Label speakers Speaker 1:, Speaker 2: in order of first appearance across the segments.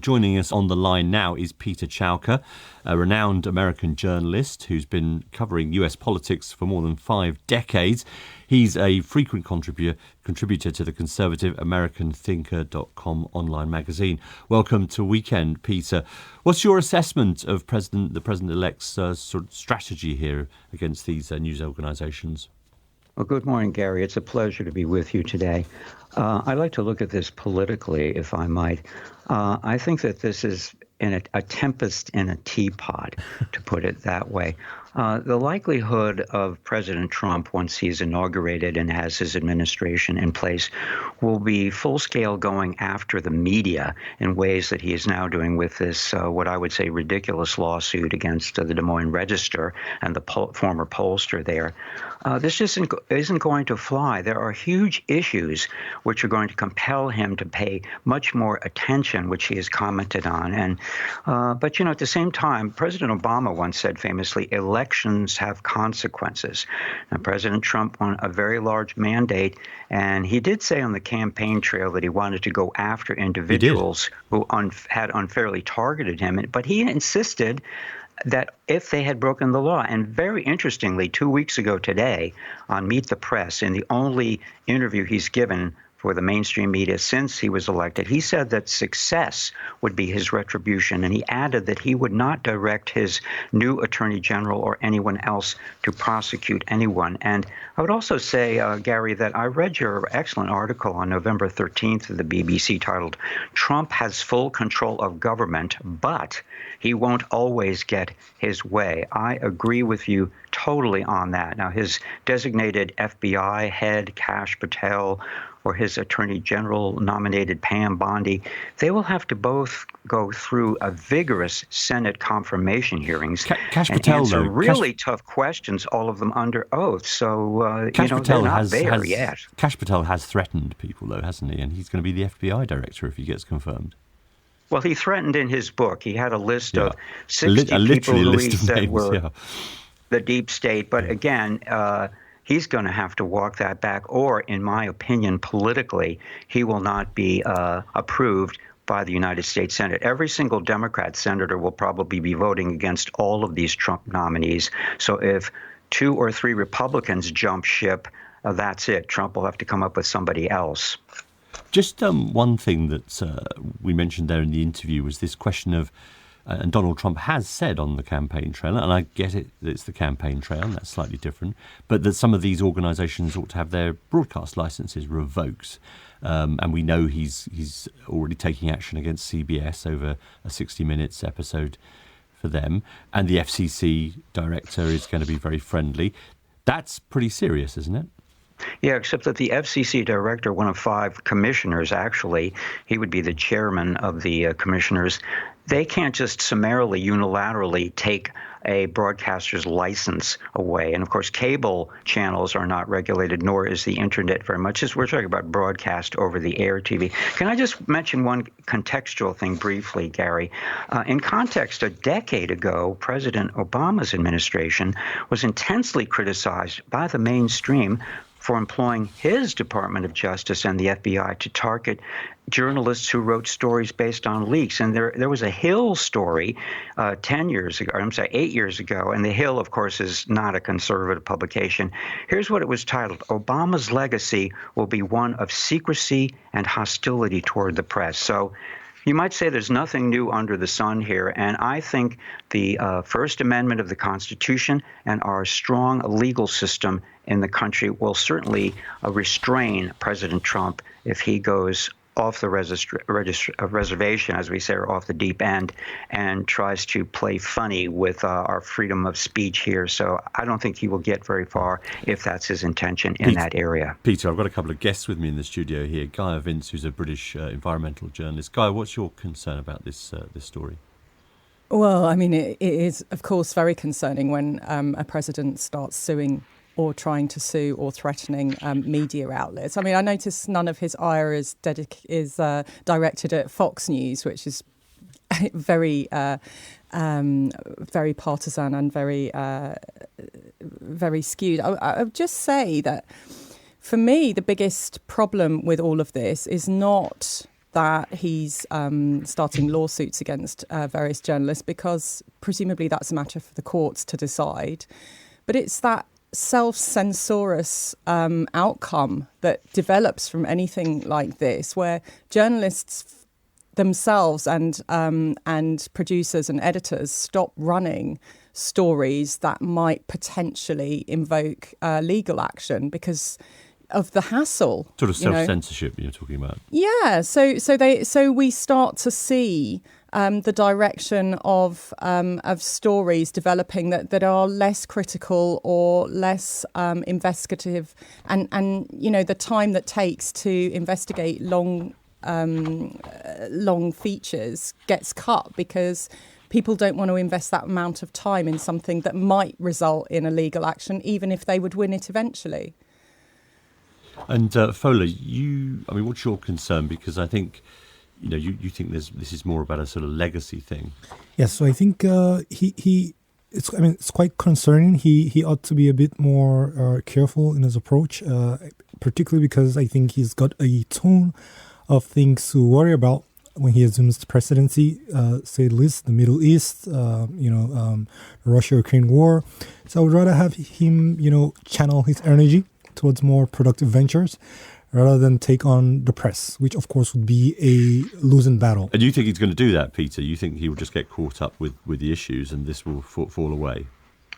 Speaker 1: joining us on the line now is Peter Chowka, a renowned American journalist who's been covering US politics for more than 5 decades. He's a frequent contributor to the conservative AmericanThinker.com online magazine. Welcome to Weekend, Peter. What's your assessment of the President-elect's sort of strategy here against these news organisations?
Speaker 2: Well, good morning, Gary. It's a pleasure to be with you today. I'd like to look at this politically, if I might. I think that this is a tempest in a teapot, to put it that way. The likelihood of President Trump, once he's inaugurated and has his administration in place, will be full-scale going after the media in ways that he is now doing with this, what I would say, ridiculous lawsuit against the Des Moines Register and the former pollster there. This just isn't going to fly. There are huge issues which are going to compel him to pay much more attention, which he has commented on. But, at the same time, President Obama once said famously, elections have consequences. Now, President Trump won a very large mandate, and he did say on the campaign trail that he wanted to go after individuals who had unfairly targeted him. But he insisted that if they had broken the law. And very interestingly, 2 weeks ago today on Meet the Press, in the only interview he's given for the mainstream media since he was elected, he said that success would be his retribution. And he added that he would not direct his new attorney general or anyone else to prosecute anyone. And I would also say, Gary, that I read your excellent article on November 13th of the BBC titled, "Trump has full control of government, but he won't always get his way." I agree with you totally on that. Now, his designated FBI head, Kash Patel, or his attorney general nominated Pam Bondi, they will have to both go through a vigorous Senate confirmation hearings
Speaker 1: Kash
Speaker 2: and
Speaker 1: Patel,
Speaker 2: answer
Speaker 1: though,
Speaker 2: really tough questions, all of them under oath. So,
Speaker 1: Kash Patel
Speaker 2: they're not there yet.
Speaker 1: Kash Patel has threatened people, though, hasn't he? And he's going to be the FBI director if he gets confirmed.
Speaker 2: Well, he threatened in his book. He had a list of 60 people who he said were the deep state. But again, he's going to have to walk that back, or, in my opinion, politically, he will not be approved by the United States Senate. Every single Democrat senator will probably be voting against all of these Trump nominees. So if 2 or 3 Republicans jump ship, that's it. Trump will have to come up with somebody else.
Speaker 1: Just one thing that we mentioned there in the interview was this question of, and Donald Trump has said on the campaign trail, and I get it that it's the campaign trail, and that's slightly different, but that some of these organisations ought to have their broadcast licences revoked. And we know he's already taking action against CBS over a 60 Minutes episode for them, and the FCC director is going to be very friendly. That's pretty serious, isn't it?
Speaker 2: Yeah, except that the FCC director, one of 5 commissioners, actually, he would be the chairman of the commissioners. They can't just summarily, unilaterally take a broadcaster's license away. And of course, cable channels are not regulated, nor is the internet very much, as we're talking about broadcast over the air TV. Can I just mention one contextual thing briefly, Gary? In context, a decade ago, President Obama's administration was intensely criticized by the mainstream for employing his Department of Justice and the FBI to target journalists who wrote stories based on leaks. And there was a Hill story 8 years ago. And the Hill, of course, is not a conservative publication. Here's what it was titled: "Obama's legacy will be one of secrecy and hostility toward the press." So you might say there's nothing new under the sun here, and I think the First Amendment of the Constitution and our strong legal system in the country will certainly restrain President Trump if he goes off the reservation, as we say, or off the deep end, and tries to play funny with our freedom of speech here. So I don't think he will get very far if that's his intention in that area.
Speaker 1: Peter, I've got a couple of guests with me in the studio here. Guy Vince, who's a British environmental journalist. Guy, what's your concern about this story?
Speaker 3: Well, I mean, it is, of course, very concerning when a president starts suing or trying to sue or threatening media outlets. I mean, I noticed none of his ire is directed at Fox News, which is very partisan and very skewed. I would just say that, for me, the biggest problem with all of this is not that he's starting lawsuits against various journalists because presumably that's a matter for the courts to decide. But it's that self-censorship outcome that develops from anything like this, where journalists themselves and producers and editors stop running stories that might potentially invoke legal action because of the hassle.
Speaker 1: Sort of self-censorship you're talking about.
Speaker 3: Yeah, so we start to see the direction of stories developing that are less critical or less investigative, and the time that takes to investigate long features gets cut because people don't want to invest that amount of time in something that might result in a legal action, even if they would win it eventually.
Speaker 1: And Fola, what's your concern? Because I think, you think this is more about a sort of legacy thing.
Speaker 4: Yes, so I think it's quite concerning. He ought to be a bit more careful in his approach, particularly because I think he's got a tone of things to worry about when he assumes the presidency, say the least, the Middle East, the Russia-Ukraine war. So I would rather have him, channel his energy towards more productive ventures rather than take on the press, which of course would be a losing battle.
Speaker 1: And you think he's going to do that, Peter? You think he will just get caught up with the issues and this will fall away?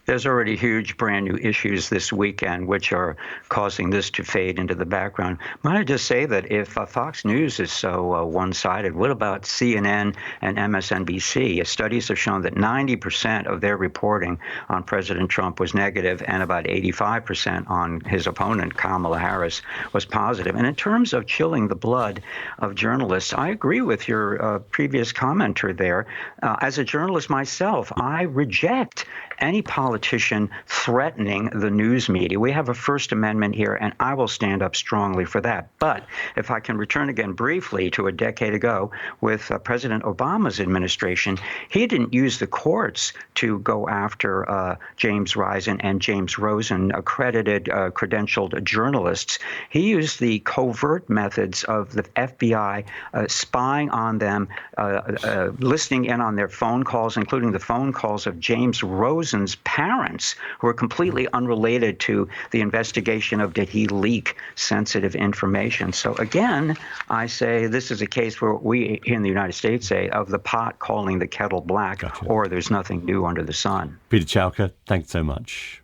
Speaker 2: There's already huge brand new issues this weekend which are causing this to fade into the background. Might I just say that if Fox News is so one-sided, what about CNN and MSNBC? Studies have shown that 90% of their reporting on President Trump was negative and about 85% on his opponent, Kamala Harris, was positive. And in terms of chilling the blood of journalists, I agree with your previous commenter there. As a journalist myself, I reject any politician threatening the news media. We have a First Amendment here, and I will stand up strongly for that. But if I can return again briefly to a decade ago with President Obama's administration, he didn't use the courts to go after James Risen and James Rosen, accredited, credentialed journalists. He used the covert methods of the FBI spying on them, listening in on their phone calls, including the phone calls of James Rosen's parents, who are completely unrelated to the investigation of did he leak sensitive information. So again, I say this is a case where we in the United States say of the pot calling the kettle black, or there's nothing new under the sun.
Speaker 1: Peter Chowka, thanks so much.